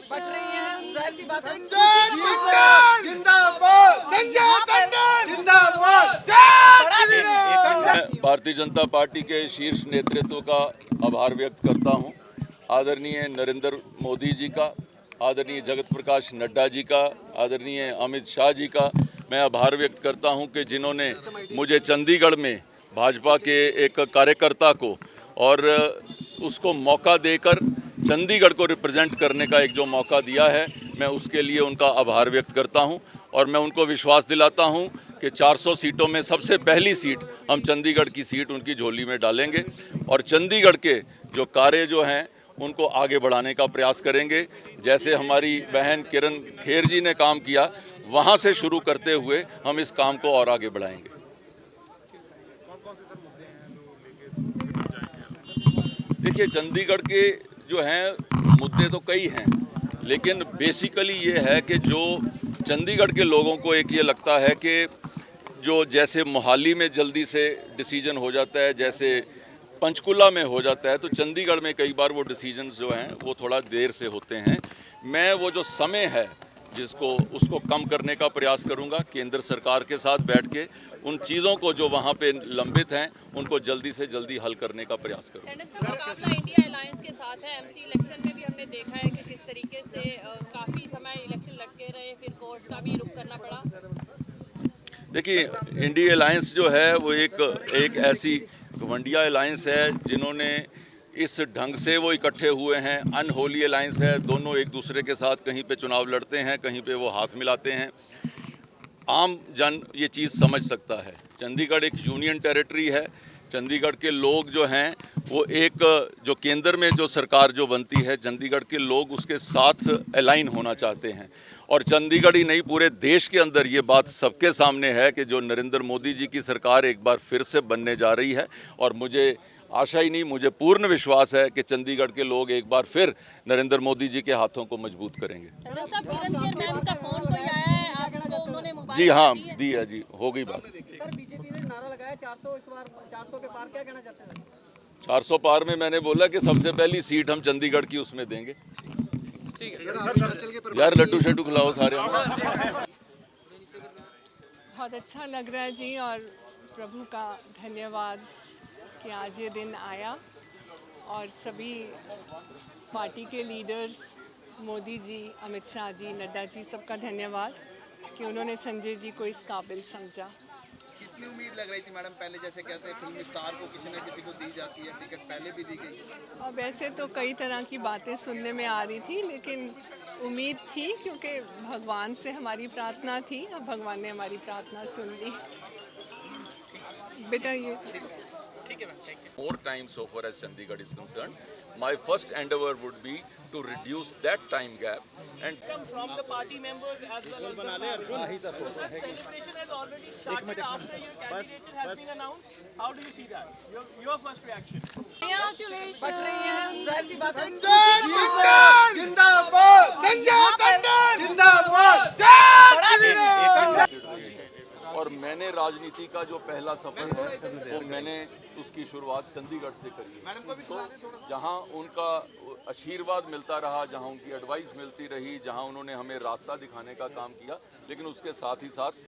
But रही है, जाहिर सी बात है। मैं भारतीय जनता पार्टी के शीर्ष नेतृत्व का आभार व्यक्त करता हूं। आदरणीय नरेंद्र मोदी जी का, आदरणीय जगत प्रकाश नड्डा जी का, आदरणीय अमित शाह जी का मैं आभार व्यक्त करता हूं कि जिन्होंने मुझे चंडीगढ़ में भाजपा के एक कार्यकर्ता को और उसको मौका देकर चंडीगढ़ को रिप्रेजेंट करने का एक जो मौका दिया है, मैं उसके लिए उनका आभार व्यक्त करता हूं। और मैं उनको विश्वास दिलाता हूं कि 400 सीटों में सबसे पहली सीट हम चंडीगढ़ की सीट उनकी झोली में डालेंगे और चंडीगढ़ के जो कार्य जो हैं उनको आगे बढ़ाने का प्रयास करेंगे। जैसे हमारी बहन किरण खेर जी ने काम किया, वहाँ से शुरू करते हुए हम इस काम को और आगे बढ़ाएंगे। देखिए, चंडीगढ़ के जो हैं मुद्दे तो कई हैं, लेकिन बेसिकली ये है कि जो चंडीगढ़ के लोगों को एक ये लगता है कि जो जैसे मोहाली में जल्दी से डिसीजन हो जाता है, जैसे पंचकुला में हो जाता है, तो चंडीगढ़ में कई बार वो डिसीजंस जो हैं वो थोड़ा देर से होते हैं। मैं वो जो समय है उसको कम करने का प्रयास करूंगा। केंद्र सरकार के साथ बैठ के उन चीज़ों को जो वहाँ पे लंबित हैं उनको जल्दी से जल्दी हल करने का प्रयास करूंगा। मुकाबला इंडिया अलायंस के साथ है। एमसी इलेक्शन में भी हमने देखा है कि किस तरीके से काफ़ी समय इलेक्शन लटके रहे, फिर कोर्ट का भी रुख करना पड़ा। देखिए, इंडिया अलायंस जो है वो एक ऐसी घमंडिया अलायंस है जिन्होंने इस ढंग से वो इकट्ठे हुए हैं। अनहोली अलायंस है, दोनों एक दूसरे के साथ कहीं पे चुनाव लड़ते हैं, कहीं पे वो हाथ मिलाते हैं। आम जन ये चीज़ समझ सकता है। चंडीगढ़ एक यूनियन टेरिटरी है। चंडीगढ़ के लोग जो हैं वो एक जो केंद्र में जो सरकार जो बनती है, चंडीगढ़ के लोग उसके साथ अलाइन होना चाहते हैं। और चंडीगढ़ ही नहीं, पूरे देश के अंदर ये बात सबके सामने है कि जो नरेंद्र मोदी जी की सरकार एक बार फिर से बनने जा रही है। और मुझे आशा ही नहीं, मुझे पूर्ण विश्वास है कि चंडीगढ़ के लोग एक बार फिर नरेंद्र मोदी जी के हाथों को मजबूत करेंगे। जी हाँ, दी है जी, हो गई बात। सर, बीजेपी ने नारा लगाया 400, इस बार 400 के पार, क्या कहना चाहते हैं? 400 पार में मैंने बोला कि सबसे पहली सीट हम चंडीगढ़ की उसमें देंगे। यार लड्डू शड्डू खिलाओ सारे। बहुत अच्छा लग रहा है जी, और प्रभु का धन्यवाद कि आज ये दिन आया। और सभी पार्टी के लीडर्स, मोदी जी, अमित शाह जी, नड्डा जी, सबका धन्यवाद कि उन्होंने संजय जी को इस काबिल समझा। कितनी उम्मीद लग रही थी मैडम? पहले जैसे कहते हैं फिल्मी स्टार को किसी न किसी को दी जाती है टिकट, पहले भी दी गई। अब वैसे तो कई तरह की बातें सुनने में आ रही थी, लेकिन उम्मीद थी क्योंकि भगवान से हमारी प्रार्थना थी। अब भगवान ने हमारी प्रार्थना सुन ली। बेटा ये More time so far as Chandigarh is concerned, my first endeavor would be to reduce that time gap and from the party members as well as the celebration has already started after your candidature has been announced. How do you see that? Your first reaction? But रही है, जाहिर सी बात है। और मैंने राजनीति का जो पहला सफर है वो मैंने उसकी शुरुआत चंडीगढ़ से करी है। तो जहाँ उनका आशीर्वाद मिलता रहा, जहाँ उनकी एडवाइस मिलती रही, जहाँ उन्होंने हमें रास्ता दिखाने का काम किया, लेकिन उसके साथ ही साथ